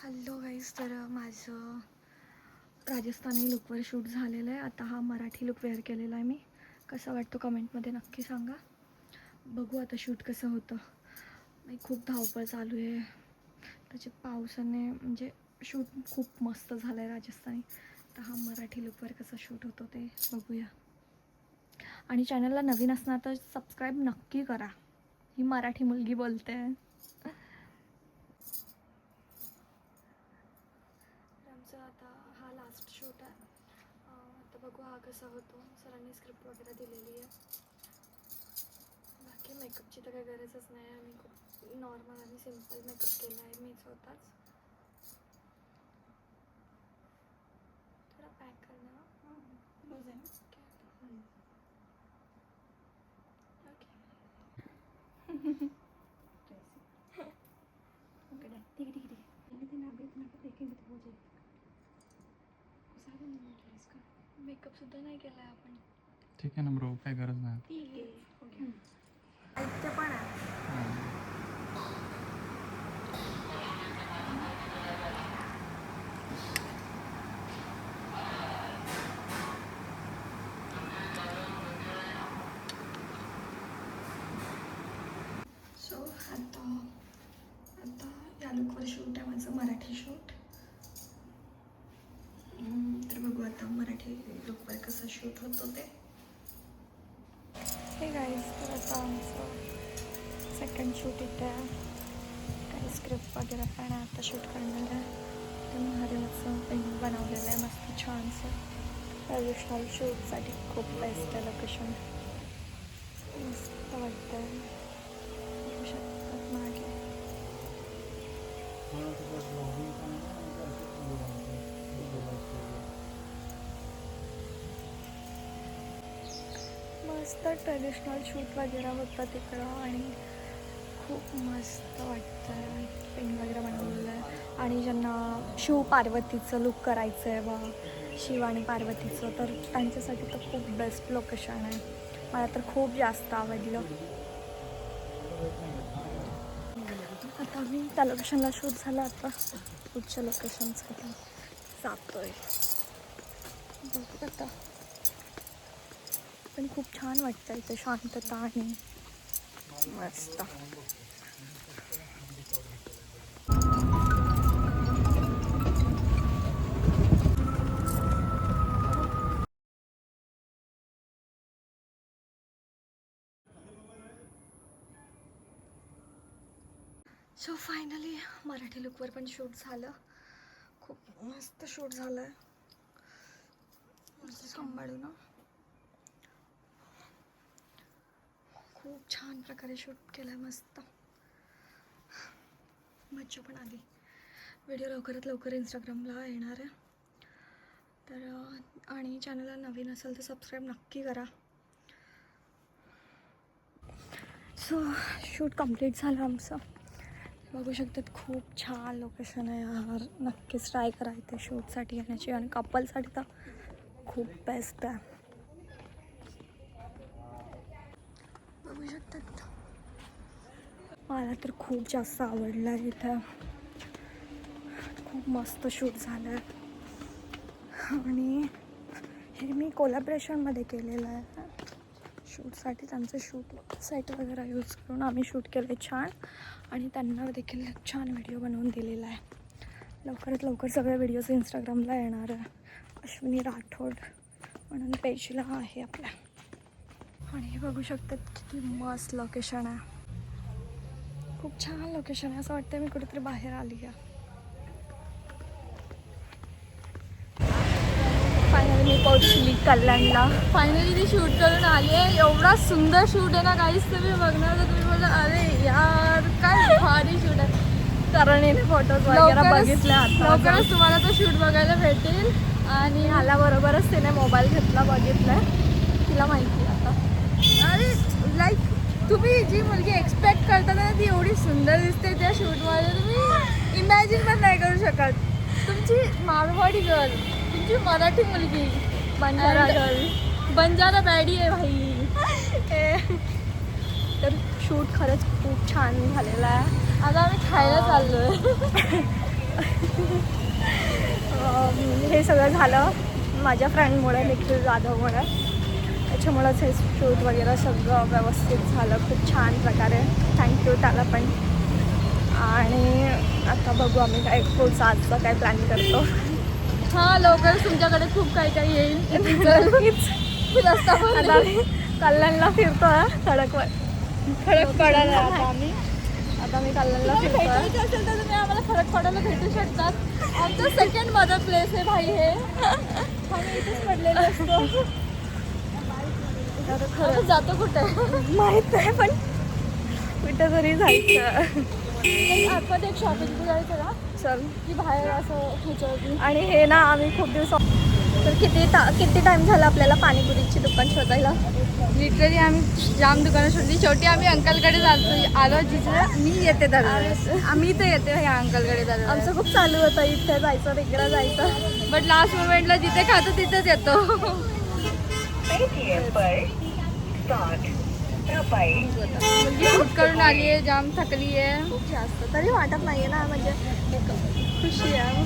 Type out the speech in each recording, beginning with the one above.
Hello guys, तर माझं Rajasthani लुकवर shoot झालेलं आहे. आता हा मराठी लुक वेअर केलेला आहे मी. कसा वाटतो कमेंटमध्ये नक्की सांगा. बघू आता शूट कसं होतं. खूप धावपळ चालू आहे त्याच्यात पावसाने, म्हणजे शूट खूप मस्त झालं आहे राजस्थानी. तर हा मराठी लुकवर कसा शूट होतो ते बघूया. आणि चॅनलला नवीन असणार तर सबस्क्राईब नक्की करा. ही मराठी मुलगी बोलते. आमचा आता हा लास्ट शूट आहे. आता बघू हा कसा होतो. सरांनी स्क्रिप्ट वगैरे दिलेली आहे. बाकी मेकअपची तर काही गरजच नाही. आम्ही खूप नॉर्मल आणि सिम्पल मेकअप केला आहे मी स्वतःच. थोडा पॅक करणार लूज आहे ना. मेकअप सुद्धा नाही केला आहे आपण. ठीक आहे ना ब्रो, काय गरज नाही. ठीक आहे. ऐकते पण आहे. सो आता या लुकवर शूट आहे माझं, मराठी शूट. तर बघू आता मराठी लुकवर कसं शूट होतं ते. हे गाईज, तर आता आमचं सेकंड शूट इथे आहे. काही स्क्रिप्ट वगैरे पण आहे आता शूट करणार आहे. ते महादेवाचं पेंट बनवलेलं आहे मस्त छानसं. ट्रॅडिशनल शूटसाठी खूप बेस्ट आहे लोकेशन. मस्त वाटतं आहे. बघू शकतात मागे. मस्त ट्रेडिशनल शूट वगैरे होतं तिकडं आणि खूप मस्त वाटतं. पेंट वगैरे बनवलेलं आहे. आणि ज्यांना शिव पार्वतीचं लुक करायचं आहे बा, शिव आणि पार्वतीचं, तर त्यांच्यासाठी तर खूप बेस्ट लोकेशन आहे. मला तर खूप जास्त आवडलं. आता मी त्या लोकेशनला शूट झालं. आता पुढच्या लोकेशनसाठी जातोय. बघू आता. पण खूप छान वाटतं इथे, शांतता आणि मस्त. सो फायनली मराठी लुकवर पण शूट झालं. खूप मस्त शूट झालं आहे. मस्त सांभाळू ना. खूप छान प्रकारे शूट केलं आहे. मस्त मज्जा पण आली. व्हिडिओ लवकरात लवकर इंस्टाग्रामला येणार आहे. तर आणि चॅनलला नवीन असेल तर सबस्क्राईब नक्की करा. सो शूट कंप्लीट झालं आमचं. बघू शकतात खूप छान लोकेशन आहे यार. नक्कीच ट्राय करा इथे शूटसाठी येण्याची. आणि कपलसाठी तर खूप बेस्ट आहे. बघू शकतात. मला तर खूप जास्त आवडलं आहे इथं. खूप मस्त शूट झालं आहे. आणि हे मी कोलॅबरेशनमध्ये केलेलं आहे शूटसाठी. त्यांचं शूट सेट वगैरे यूज करून आम्ही शूट केलं आहे छान. आणि त्यांना देखील छान व्हिडिओ बनवून दिलेला आहे. लवकरात लवकर सगळे व्हिडिओज इंस्टाग्रामला येणार आहे. अश्विनी राठोड म्हणून पेजला आहे आपल्या. आणि हे बघू शकतात किती मस्त लोकेशन आहे. खूप छान लोकेशन आहे. असं वाटतं मी कुठेतरी बाहेर आली आहे. फायनली मी पोहोचली कल्याणला. फायनली ती शूट करून आली आहे. एवढा सुंदर शूट आहे ना काहीच. तुम्ही बघणार तर तुम्ही बोलता अरे यार काय भारी शूट आहे. कारण हिने फोटोज वगैरे बघितले. आता लवकरच तुम्हाला तो शूट बघायला भेटेल. आणि आल्याबरोबरच तिने मोबाईल घेतला, बघितलाय. तिला माहिती आहे आता. अरे लाईक तुम्ही जी मुलगी एक्सपेक्ट करता ना ती एवढी सुंदर दिसते त्या शूटमध्ये. तुम्ही इमॅजिन पण नाही करू शकत. तुमची मारवाडी गर्ल, तुमची मराठी मुलगी, बंजारा गर्ल, बंजारा बॅडी आहे भाई. तर शूट खरंच खूप छान झालेला आहे. आता आम्ही खायला चाललो आहे. सगळं झालं माझ्या फ्रेंडमुळे, निखिल जाधवमुळे. त्याच्यामुळंच हे शूट वगैरे सगळं व्यवस्थित झालं खूप छान प्रकारे. थँक्यू त्याला पण. आणि आता बघू आम्ही काय पुढचं आजचं काय प्लॅन करतो. हां लवकरच तुमच्याकडे खूप काही काही येईल. रस्ता आता आम्ही कल्याणला फिरतो खडकवर. खडक पडायला आता मी कल्याणला फिरतो. असेल तर तुम्ही आम्हाला खडक पडायला भेटू शकतात. आमचं सेकंड मदर प्लेस आहे भाई हे. आम्ही इथेच पडलेलो असतो. खरं जातो कुठे माहीत नाही पण कुठं तरी जायचं. आतमध्ये एक शॉपिंग जायचं ना चल की बाहेर असं ह्याच्यावरती. आणि हे ना आम्ही खूप दिवस तर किती टाइम झाला आपल्याला पाणीपुरीची दुकान शोधायला. लिटरली आम्ही जाम दुकानं शोधली. शेवटी आम्ही अंकलकडे आलो जिथे मी येते दरवेळेस. आम्ही तर येते ह्या अंकलकडे दरवेळेस. आमचं खूप चालू होतं इथे जायचं तिकडे जायचं. बट लास्ट मोमेंटला जिथे खातो तिथेच येतो. मुलगी शूट करून आली आहे, जाम थकली आहे खूप जास्त. तरी वाटत नाहीये ना म्हणजे खुशी आहे.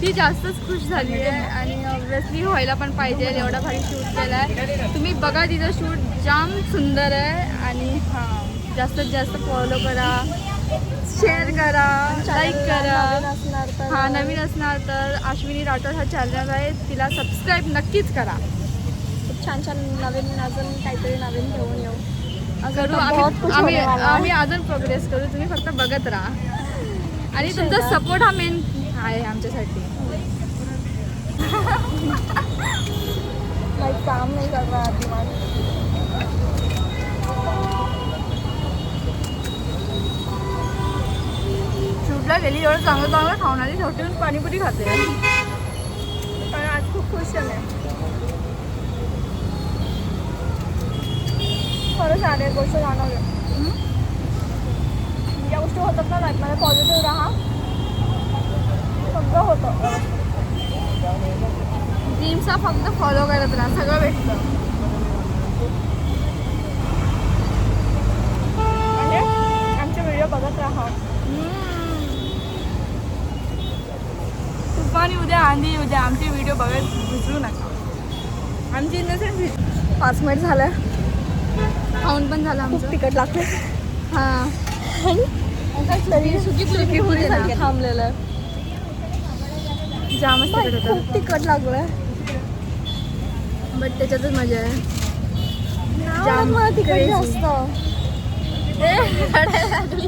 ती जास्तच खुश झाली आहे आणि ऑब्विसली व्हायला पण पाहिजे. एवढा भारी शूट केला आहे. तुम्ही बघा तिचं शूट जाम सुंदर आहे. आणि हां जास्तीत जास्त फॉलो करा, शेअर करा, लाईक करा. हां नवीन असणार तर अश्विनी राठोड हा चॅनल आहे, तिला सबस्क्राईब नक्कीच करा. खूप छान छान नवीन अजून काहीतरी नवीन घेऊन येऊ करू. आम्ही अजून प्रोग्रेस करू. तुम्ही फक्त बघत राहा आणि तुमचा सपोर्ट हा मेन आहे आमच्यासाठी. काही काम नाही करणार दिमाग. शूटला गेली एवढं चांगलं चांगलं खाऊन आली. शेवटी पाणीपुरी खाते पण आज खूप खुश आहे. खरंच आले गोष्ट जाणवली. या गोष्टी होतात ना लाईफमध्ये. पॉझिटिव्ह राहा, सगळं होतं. ड्रीम्सचा फक्त फॉलो करत राहा, सगळं भेटतं. म्हणजे आमचे व्हिडिओ बघत राहा. तुफान येऊ द्या, आंधी येऊ द्या, आमचे व्हिडिओ बघत विसरू नका. आमची इनोसेंट 5 मिनिट झालं. खाऊन पण झालं आमचं. तिकट लागतं. हां सुकी पुरी थांबलेलं जामच तिकट होतं. खूप तिकट लागलं बट त्याच्यातच मजा आहे. जाम मला तिकट जास्त रडायला लागली.